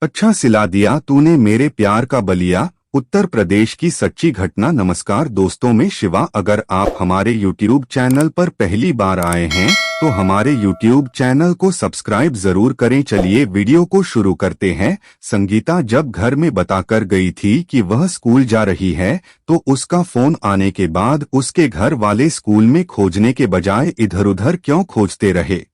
अच्छा सिला दिया तूने मेरे प्यार का बलिया। उत्तर प्रदेश की सच्ची घटना। नमस्कार दोस्तों, मैं शिवा। अगर आप हमारे YouTube चैनल पर पहली बार आए हैं तो हमारे YouTube चैनल को सब्सक्राइब जरूर करें। चलिए वीडियो को शुरू करते हैं। संगीता जब घर में बताकर गई थी कि वह स्कूल जा रही है तो उसका फोन आने के बाद उसके घर वाले स्कूल में खोजने के बजाय इधर उधर क्यों खोजते रहे।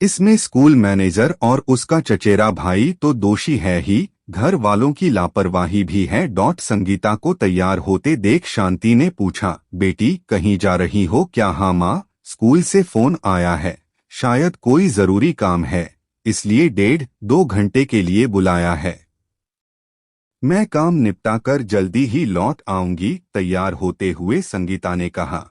इसमें स्कूल मैनेजर और उसका चचेरा भाई तो दोषी है ही, घर वालों की लापरवाही भी है। संगीता को तैयार होते देख शांति ने पूछा, बेटी कहीं जा रही हो क्या? हाँ माँ, स्कूल से फोन आया है, शायद कोई जरूरी काम है, इसलिए 1.5-2 घंटे के लिए बुलाया है। मैं काम निपटाकर जल्दी ही लौट आऊंगी, तैयार होते हुए संगीता ने कहा।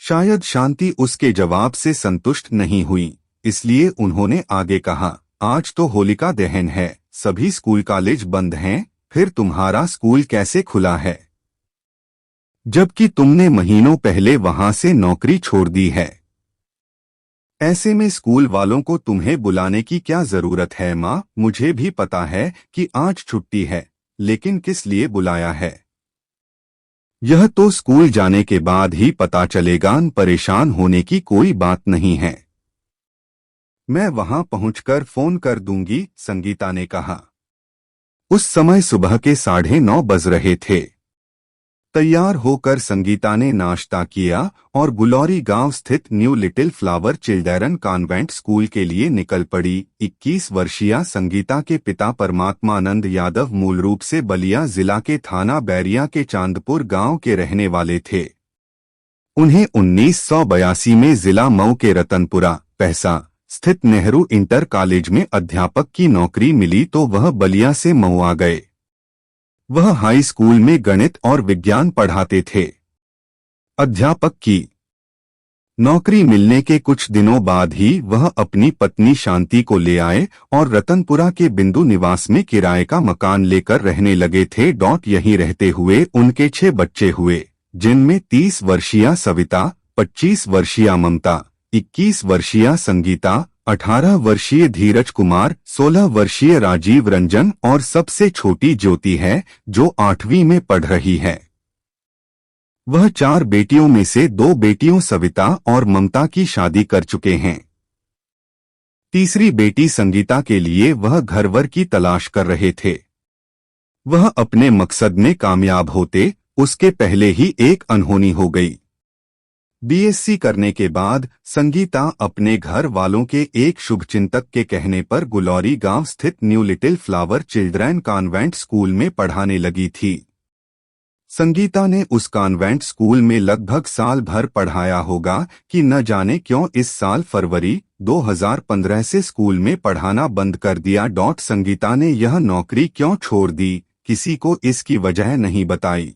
शायद शांति उसके जवाब से संतुष्ट नहीं हुई, इसलिए उन्होंने आगे कहा, आज तो होलिका दहन है, सभी स्कूल कॉलेज बंद हैं, फिर तुम्हारा स्कूल कैसे खुला है? जबकि तुमने महीनों पहले वहां से नौकरी छोड़ दी है। ऐसे में स्कूल वालों को तुम्हें बुलाने की क्या जरूरत है? माँ, मुझे भी पता है कि आज छुट्टी है, लेकिन किस लिए बुलाया है यह तो स्कूल जाने के बाद ही पता चलेगा। परेशान होने की कोई बात नहीं है, मैं वहां पहुंचकर फोन कर दूंगी, संगीता ने कहा। उस समय सुबह के 9:30 बज रहे थे। तैयार होकर संगीता ने नाश्ता किया और गुलौरी गांव स्थित new little flower children convent school के लिए निकल पड़ी। 21 वर्षीय संगीता के पिता परमात्मानंद यादव मूल रूप से बलिया जिला के थाना बैरिया के चांदपुर गांव के रहने वाले थे। उन्हें 1982 में जिला मऊ के रतनपुरा पैसा स्थित नेहरू इंटर कॉलेज में अध्यापक की नौकरी मिली तो वह बलिया से मऊ आ गए। वह हाई स्कूल में गणित और विज्ञान पढ़ाते थे। अध्यापक की नौकरी मिलने के कुछ दिनों बाद ही वह अपनी पत्नी शांति को ले आए और रतनपुरा के बिंदु निवास में किराए का मकान लेकर रहने लगे थे। यहीं रहते हुए उनके 6 बच्चे हुए, जिनमें 30 वर्षीय सविता, 25 वर्षीय ममता, 21 वर्षीय संगीता, 18 वर्षीय धीरज कुमार, 16 वर्षीय राजीव रंजन और सबसे छोटी ज्योति है जो 8वीं में पढ़ रही है। वह 4 बेटियों में से 2 बेटियों सविता और ममता की शादी कर चुके हैं। तीसरी बेटी संगीता के लिए वह घरवर की तलाश कर रहे थे। वह अपने मकसद में कामयाब होते उसके पहले ही एक अनहोनी हो गई। बीएससी करने के बाद संगीता अपने घर वालों के एक शुभचिंतक के कहने पर गुलौरी गांव स्थित new little flower children convent school में पढ़ाने लगी थी। संगीता ने उस कॉन्वेंट स्कूल में लगभग साल भर पढ़ाया होगा कि न जाने क्यों इस साल फरवरी 2015 से स्कूल में पढ़ाना बंद कर दिया। संगीता ने यह नौकरी क्यों छोड़ दी, किसी को इसकी वजह नहीं बताई।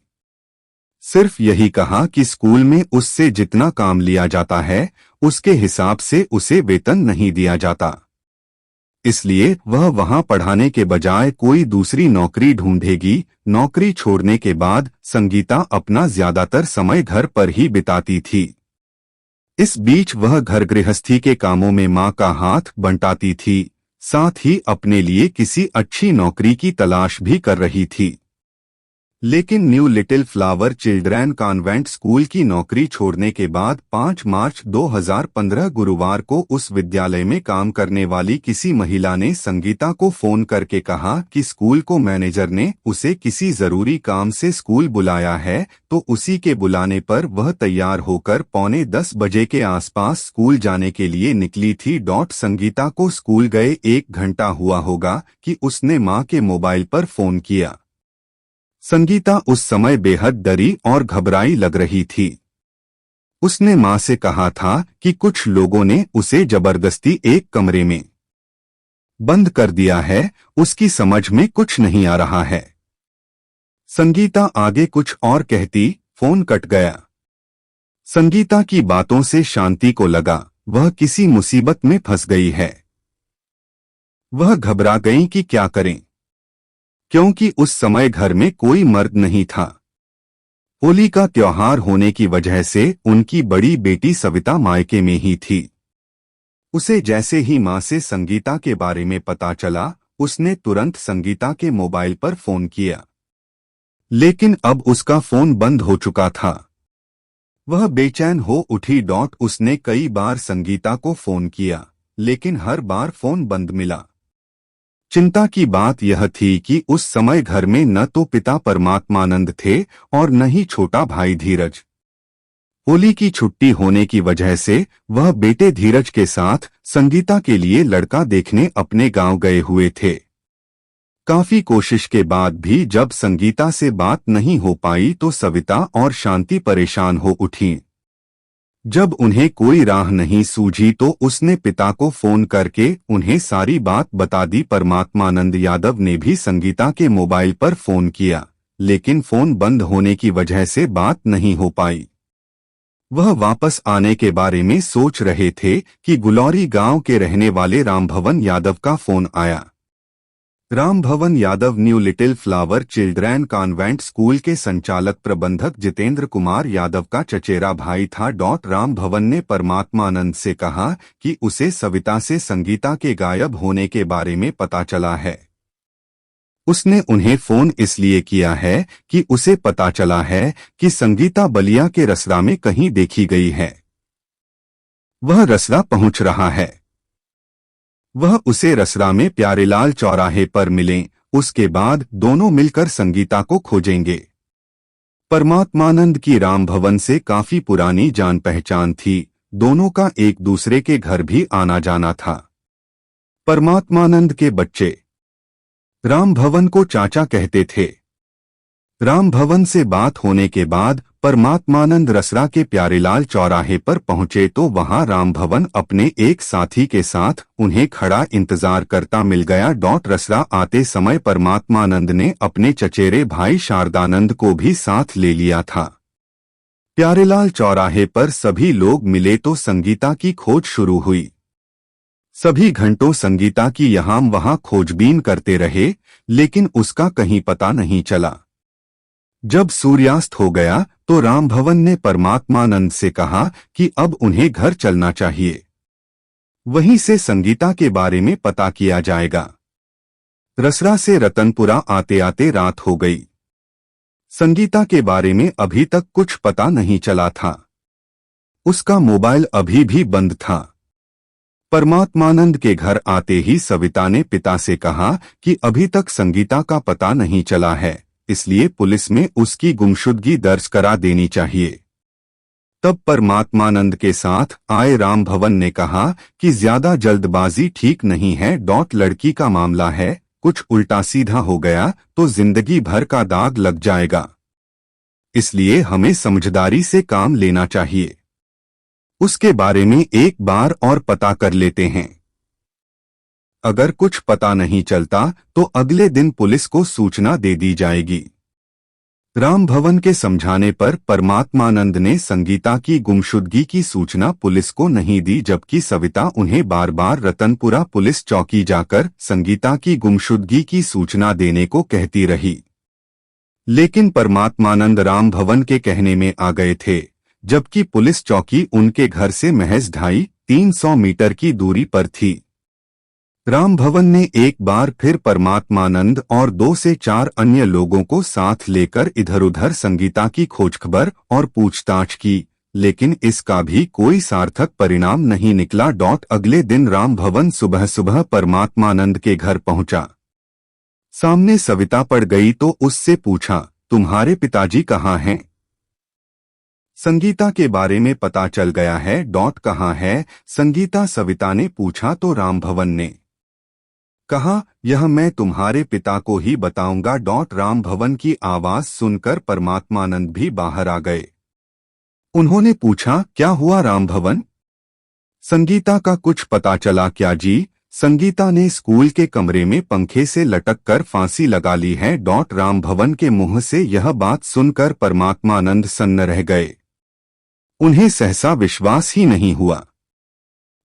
सिर्फ यही कहा कि स्कूल में उससे जितना काम लिया जाता है उसके हिसाब से उसे वेतन नहीं दिया जाता, इसलिए वह वहां पढ़ाने के बजाय कोई दूसरी नौकरी ढूंढेगी। नौकरी छोड़ने के बाद संगीता अपना ज्यादातर समय घर पर ही बिताती थी। इस बीच वह घर गृहस्थी के कामों में मां का हाथ बंटाती थी, साथ ही अपने लिए किसी अच्छी नौकरी की तलाश भी कर रही थी। लेकिन new little flower children convent school की नौकरी छोड़ने के बाद 5 मार्च 2015 गुरुवार को उस विद्यालय में काम करने वाली किसी महिला ने संगीता को फोन करके कहा कि स्कूल को मैनेजर ने उसे किसी जरूरी काम से स्कूल बुलाया है। तो उसी के बुलाने पर वह तैयार होकर 9:45 बजे के आसपास स्कूल जाने के लिए निकली थी। संगीता को स्कूल गए 1 घंटा हुआ होगा कि उसने मां के मोबाइल पर फोन किया। संगीता उस समय बेहद डरी और घबराई लग रही थी। उसने मां से कहा था कि कुछ लोगों ने उसे जबरदस्ती एक कमरे में बंद कर दिया है, उसकी समझ में कुछ नहीं आ रहा है। संगीता आगे कुछ और कहती, फोन कट गया। संगीता की बातों से शांति को लगा वह किसी मुसीबत में फंस गई है। वह घबरा गई कि क्या करें, क्योंकि उस समय घर में कोई मर्द नहीं था। होली का त्योहार होने की वजह से उनकी बड़ी बेटी सविता मायके में ही थी। उसे जैसे ही मां से संगीता के बारे में पता चला, उसने तुरंत संगीता के मोबाइल पर फोन किया, लेकिन अब उसका फोन बंद हो चुका था। वह बेचैन हो उठी। उसने कई बार संगीता को फोन किया, लेकिन हर बार फोन बंद मिला। चिंता की बात यह थी कि उस समय घर में न तो पिता परमात्मानंद थे और न ही छोटा भाई धीरज। होली की छुट्टी होने की वजह से वह बेटे धीरज के साथ संगीता के लिए लड़का देखने अपने गांव गए हुए थे। काफी कोशिश के बाद भी जब संगीता से बात नहीं हो पाई तो सविता और शांति परेशान हो उठीं। जब उन्हें कोई राह नहीं सूझी तो उसने पिता को फोन करके उन्हें सारी बात बता दी। परमात्मानंद यादव ने भी संगीता के मोबाइल पर फोन किया, लेकिन फोन बंद होने की वजह से बात नहीं हो पाई। वह वापस आने के बारे में सोच रहे थे कि गुलौरी गांव के रहने वाले रामभवन यादव का फोन आया। Rambhawan Yadav new little flower children convent school के संचालक प्रबंधक जितेंद्र कुमार यादव का चचेरा भाई था। रामभवन ने परमात्मानंद से कहा कि उसे सविता से संगीता के गायब होने के बारे में पता चला है। उसने उन्हें फोन इसलिए किया है कि उसे पता चला है कि संगीता बलिया के रसरा में कहीं देखी गई है। वह रसरा पहुंच रहा है। वह उसे रसरा में प्यारेलाल चौराहे पर मिलें, उसके बाद दोनों मिलकर संगीता को खोजेंगे। परमात्मानंद की रामभवन से काफी पुरानी जान पहचान थी, दोनों का एक दूसरे के घर भी आना जाना था। परमात्मानंद के बच्चे रामभवन को चाचा कहते थे। रामभवन से बात होने के बाद परमात्मानंद रसरा के प्यारेलाल चौराहे पर पहुंचे तो वहां रामभवन अपने एक साथी के साथ उन्हें खड़ा इंतजार करता मिल गया। रसरा आते समय परमात्मानंद ने अपने चचेरे भाई शारदानंद को भी साथ ले लिया था। प्यारेलाल चौराहे पर सभी लोग मिले तो संगीता की खोज शुरू हुई। सभी घंटों संगीता की यहाँ वहां खोजबीन करते रहे, लेकिन उसका कहीं पता नहीं चला। जब सूर्यास्त हो गया तो रामभवन ने परमात्मानंद से कहा कि अब उन्हें घर चलना चाहिए, वहीं से संगीता के बारे में पता किया जाएगा। रसरा से रतनपुरा आते आते रात हो गई। संगीता के बारे में अभी तक कुछ पता नहीं चला था। उसका मोबाइल अभी भी बंद था। परमात्मानंद के घर आते ही सविता ने पिता से कहा कि अभी तक संगीता का पता नहीं चला है, इसलिए पुलिस में उसकी गुमशुदगी दर्ज करा देनी चाहिए। तब परमात्मानंद के साथ आए रामभवन ने कहा कि ज्यादा जल्दबाजी ठीक नहीं है। लड़की का मामला है, कुछ उल्टा सीधा हो गया तो जिंदगी भर का दाग लग जाएगा, इसलिए हमें समझदारी से काम लेना चाहिए। उसके बारे में एक बार और पता कर लेते हैं। अगर कुछ पता नहीं चलता तो अगले दिन पुलिस को सूचना दे दी जाएगी। रामभवन के समझाने पर परमात्मानंद ने संगीता की गुमशुदगी की सूचना पुलिस को नहीं दी, जबकि सविता उन्हें बार बार रतनपुरा पुलिस चौकी जाकर संगीता की गुमशुदगी की सूचना देने को कहती रही। लेकिन परमात्मानंद रामभवन के कहने में आ गए थे, जबकि पुलिस चौकी उनके घर से महज 250-300 मीटर की दूरी पर थी। रामभवन ने एक बार फिर परमात्मानंद और 2 से 4 अन्य लोगों को साथ लेकर इधर-उधर संगीता की खोजखबर और पूछताछ की, लेकिन इसका भी कोई सार्थक परिणाम नहीं निकला। अगले दिन रामभवन सुबह सुबह परमात्मानंद के घर पहुंचा। सामने सविता पड़ गई तो उससे पूछा, तुम्हारे पिताजी कहाँ हैं? संगीता के बारे में पता चल गया है। कहाँ है संगीता? सविता ने पूछा तो रामभवन ने कहा, यह मैं तुम्हारे पिता को ही बताऊंगा। रामभवन की आवाज सुनकर परमात्मानंद भी बाहर आ गए। उन्होंने पूछा, क्या हुआ रामभवन? संगीता का कुछ पता चला क्या जी? संगीता ने स्कूल के कमरे में पंखे से लटक कर फांसी लगा ली है। रामभवन के मुंह से यह बात सुनकर परमात्मानंद सन्न रह गए। उन्हें सहसा विश्वास ही नहीं हुआ।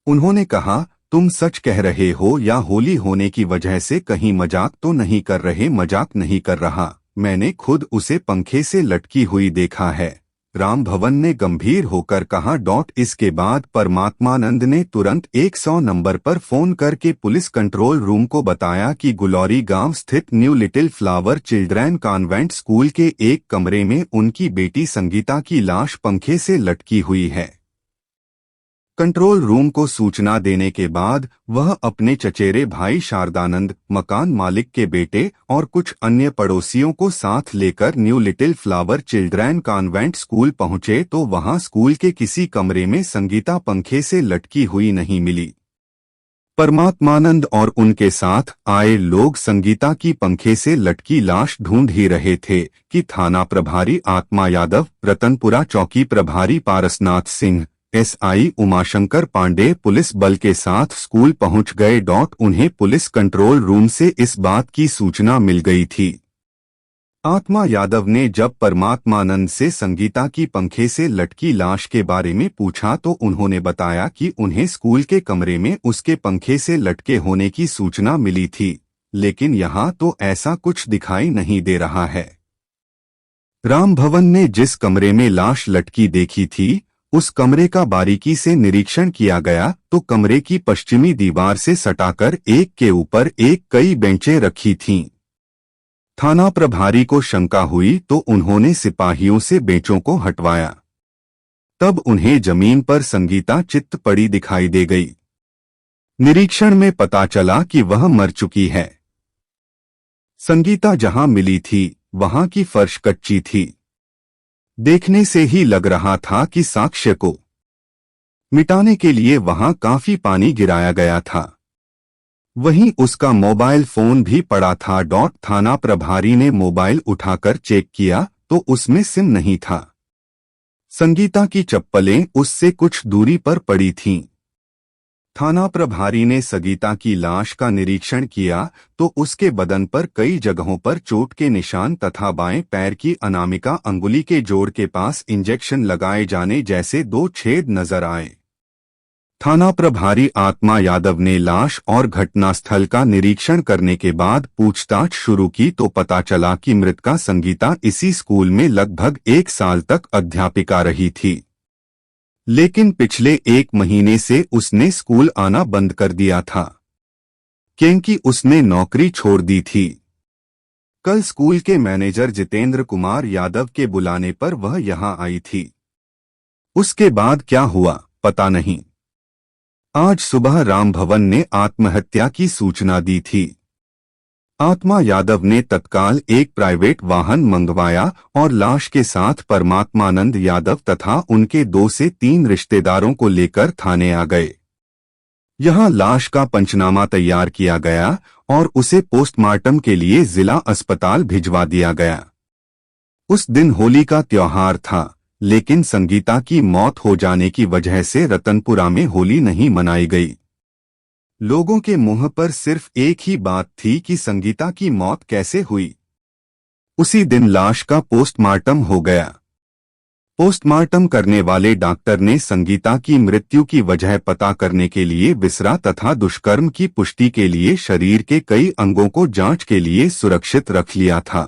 उन्होंने कहा, तुम सच कह रहे हो या होली होने की वजह से कहीं मजाक तो नहीं कर रहे? मजाक नहीं कर रहा, मैंने खुद उसे पंखे से लटकी हुई देखा है। राम भवन ने गंभीर होकर कहा। इसके बाद परमात्मानंद ने तुरंत 100 नंबर पर फोन करके पुलिस कंट्रोल रूम को बताया कि गुलौरी गांव स्थित new little flower children convent school के एक कमरे में उनकी बेटी संगीता की लाश पंखे से लटकी हुई है। कंट्रोल रूम को सूचना देने के बाद वह अपने चचेरे भाई शारदानंद, मकान मालिक के बेटे और कुछ अन्य पड़ोसियों को साथ लेकर new little flower children convent school पहुंचे तो वहां स्कूल के किसी कमरे में संगीता पंखे से लटकी हुई नहीं मिली। परमात्मानंद और उनके साथ आए लोग संगीता की पंखे से लटकी लाश ढूंढ ही रहे थे कि थाना प्रभारी आत्मा यादव, रतनपुरा चौकी प्रभारी पारसनाथ सिंह, एसआई उमाशंकर पांडे पुलिस बल के साथ स्कूल पहुंच गए। उन्हें पुलिस कंट्रोल रूम से इस बात की सूचना मिल गई थी। आत्मा यादव ने जब परमात्मानंद से संगीता की पंखे से लटकी लाश के बारे में पूछा तो उन्होंने बताया कि उन्हें स्कूल के कमरे में उसके पंखे से लटके होने की सूचना मिली थी, लेकिन यहाँ तो ऐसा कुछ दिखाई नहीं दे रहा है। राम भवन ने जिस कमरे में लाश लटकी देखी थी उस कमरे का बारीकी से निरीक्षण किया गया तो कमरे की पश्चिमी दीवार से सटाकर एक के ऊपर एक कई बेंचें रखी थीं। थाना प्रभारी को शंका हुई तो उन्होंने सिपाहियों से बेंचों को हटवाया। तब उन्हें जमीन पर संगीता चित्त पड़ी दिखाई दे गई। निरीक्षण में पता चला कि वह मर चुकी है। संगीता जहां मिली थी वहां की फर्श कच्ची थी। देखने से ही लग रहा था कि साक्ष्य को मिटाने के लिए वहां काफी पानी गिराया गया था। वहीं उसका मोबाइल फोन भी पड़ा था। थाना प्रभारी ने मोबाइल उठाकर चेक किया तो उसमें सिम नहीं था। संगीता की चप्पलें उससे कुछ दूरी पर पड़ी थीं। थाना प्रभारी ने संगीता की लाश का निरीक्षण किया तो उसके बदन पर कई जगहों पर चोट के निशान तथा बाएं पैर की अनामिका अंगुली के जोड़ के पास इंजेक्शन लगाए जाने जैसे 2 छेद नजर आए। थाना प्रभारी आत्मा यादव ने लाश और घटनास्थल का निरीक्षण करने के बाद पूछताछ शुरू की तो पता चला कि मृतका संगीता इसी स्कूल में लगभग 1 साल तक अध्यापिका रही थी, लेकिन पिछले 1 महीने से उसने स्कूल आना बंद कर दिया था क्योंकि उसने नौकरी छोड़ दी थी। कल स्कूल के मैनेजर जितेंद्र कुमार यादव के बुलाने पर वह यहां आई थी। उसके बाद क्या हुआ पता नहीं। आज सुबह राम भवन ने आत्महत्या की सूचना दी थी। आत्मा यादव ने तत्काल एक प्राइवेट वाहन मंगवाया और लाश के साथ परमात्मानंद यादव तथा उनके 2 से 3 रिश्तेदारों को लेकर थाने आ गए। यहां लाश का पंचनामा तैयार किया गया और उसे पोस्टमार्टम के लिए जिला अस्पताल भिजवा दिया गया। उस दिन होली का त्योहार था, लेकिन संगीता की मौत हो जाने की वजह से रतनपुरा में होली नहीं मनाई गई। लोगों के मुंह पर सिर्फ एक ही बात थी कि संगीता की मौत कैसे हुई। उसी दिन लाश का पोस्टमार्टम हो गया। पोस्टमार्टम करने वाले डॉक्टर ने संगीता की मृत्यु की वजह पता करने के लिए विसरा तथा दुष्कर्म की पुष्टि के लिए शरीर के कई अंगों को जांच के लिए सुरक्षित रख लिया था।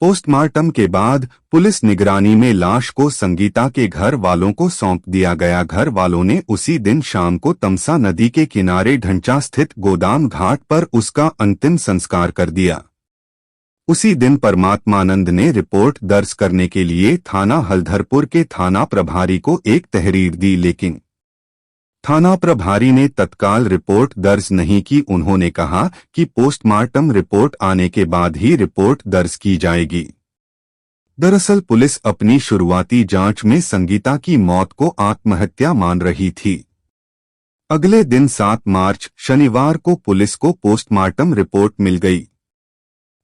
पोस्टमार्टम के बाद पुलिस निगरानी में लाश को संगीता के घर वालों को सौंप दिया गया। घर वालों ने उसी दिन शाम को तमसा नदी के किनारे ढंचा स्थित गोदाम घाट पर उसका अंतिम संस्कार कर दिया। उसी दिन परमात्मानंद ने रिपोर्ट दर्ज करने के लिए थाना हल्धरपुर के थाना प्रभारी को एक तहरीर दी, लेकिन थाना प्रभारी ने तत्काल रिपोर्ट दर्ज नहीं की। उन्होंने कहा कि पोस्टमार्टम रिपोर्ट आने के बाद ही रिपोर्ट दर्ज की जाएगी। दरअसल पुलिस अपनी शुरुआती जांच में संगीता की मौत को आत्महत्या मान रही थी। अगले दिन 7 मार्च शनिवार को पुलिस को पोस्टमार्टम रिपोर्ट मिल गई।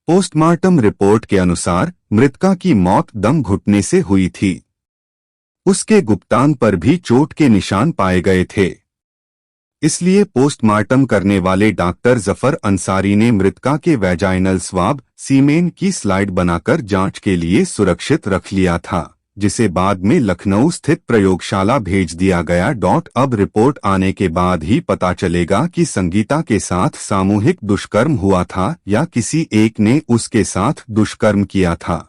पोस्टमार्टम रिपोर्ट के अनुसार मृतका की मौत दम घुटने से हुई थी। उसके गुप्तांग पर भी चोट के निशान पाए गए थे। इसलिए पोस्टमार्टम करने वाले डॉक्टर जफर अंसारी ने मृतका के वैजाइनल स्वाब सीमेन की स्लाइड बनाकर जांच के लिए सुरक्षित रख लिया था, जिसे बाद में लखनऊ स्थित प्रयोगशाला भेज दिया गया। अब रिपोर्ट आने के बाद ही पता चलेगा कि संगीता के साथ सामूहिक दुष्कर्म हुआ था या किसी एक ने उसके साथ दुष्कर्म किया था।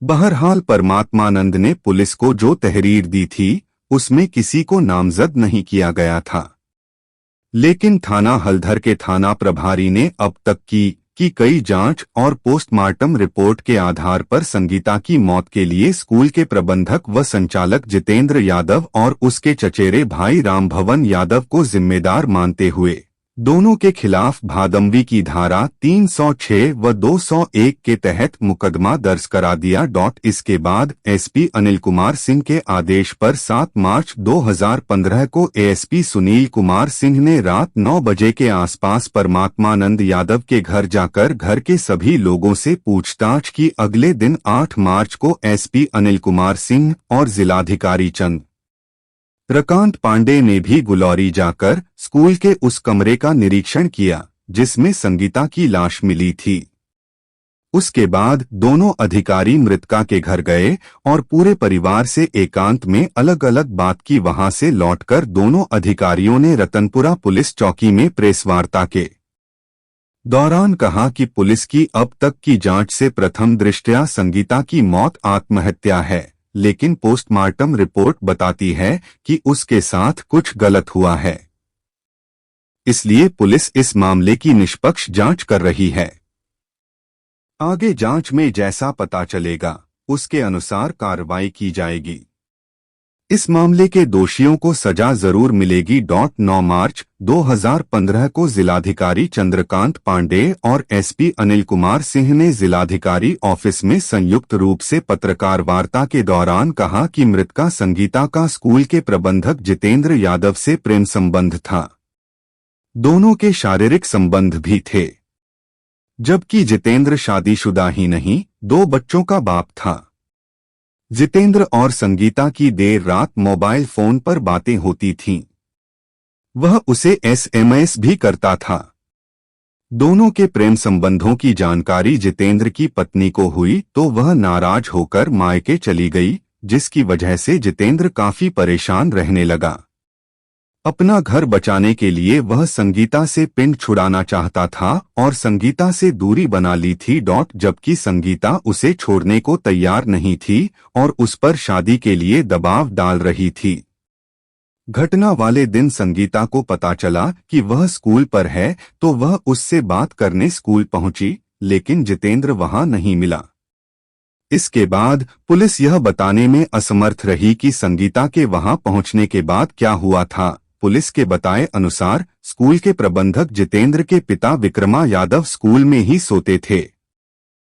बहरहाल परमात्मानंद ने पुलिस को जो तहरीर दी थी उसमें किसी को नामजद नहीं किया गया था, लेकिन थाना हल्दर के थाना प्रभारी ने अब तक की कई जांच और पोस्टमार्टम रिपोर्ट के आधार पर संगीता की मौत के लिए स्कूल के प्रबंधक व संचालक जितेंद्र यादव और उसके चचेरे भाई रामभवन यादव को जिम्मेदार मानते हुए दोनों के खिलाफ भादमवी की धारा 306 व 201 के तहत मुकदमा दर्ज करा दिया। इसके बाद एसपी अनिल कुमार सिंह के आदेश पर 7 मार्च 2015 को एएसपी सुनील कुमार सिंह ने रात 9 बजे के आसपास परमात्मानंद यादव के घर जाकर घर के सभी लोगों से पूछताछ की। अगले दिन 8 मार्च को एसपी अनिल कुमार सिंह और जिलाधिकारी चंद्रकांत पांडे ने भी गुलौरी जाकर स्कूल के उस कमरे का निरीक्षण किया जिसमें संगीता की लाश मिली थी। उसके बाद दोनों अधिकारी मृतका के घर गए और पूरे परिवार से एकांत में अलग अलग बात की। वहां से लौटकर दोनों अधिकारियों ने रतनपुरा पुलिस चौकी में प्रेस वार्ता के दौरान कहा कि पुलिस की अब तक की जांच से प्रथम दृष्टया संगीता की मौत आत्महत्या है, लेकिन पोस्टमार्टम रिपोर्ट बताती है कि उसके साथ कुछ गलत हुआ है। इसलिए पुलिस इस मामले की निष्पक्ष जांच कर रही है। आगे जांच में जैसा पता चलेगा उसके अनुसार कार्रवाई की जाएगी। इस मामले के दोषियों को सजा जरूर मिलेगी। 9 मार्च 2015 को जिलाधिकारी चंद्रकांत पांडे और एसपी अनिल कुमार सिंह ने जिलाधिकारी ऑफिस में संयुक्त रूप से पत्रकार वार्ता के दौरान कहा कि मृतका संगीता का स्कूल के प्रबंधक जितेंद्र यादव से प्रेम संबंध था। दोनों के शारीरिक संबंध भी थे, जबकि जितेंद्र शादीशुदा ही नहीं 2 बच्चों का बाप था। जितेंद्र और संगीता की देर रात मोबाइल फोन पर बातें होती थीं। वह उसे एसएमएस भी करता था। दोनों के प्रेम संबंधों की जानकारी जितेंद्र की पत्नी को हुई तो वह नाराज होकर मायके चली गई, जिसकी वजह से जितेंद्र काफी परेशान रहने लगा। अपना घर बचाने के लिए वह संगीता से पिंड छुड़ाना चाहता था और संगीता से दूरी बना ली थी। जबकि संगीता उसे छोड़ने को तैयार नहीं थी और उस पर शादी के लिए दबाव डाल रही थी। घटना वाले दिन संगीता को पता चला कि वह स्कूल पर है तो वह उससे बात करने स्कूल पहुंची, लेकिन जितेंद्र वहां नहीं मिला। इसके बाद पुलिस यह बताने में असमर्थ रही कि संगीता के वहां पहुंचने के बाद क्या हुआ था। पुलिस के बताए अनुसार स्कूल के प्रबंधक जितेंद्र के पिता विक्रमा यादव स्कूल में ही सोते थे।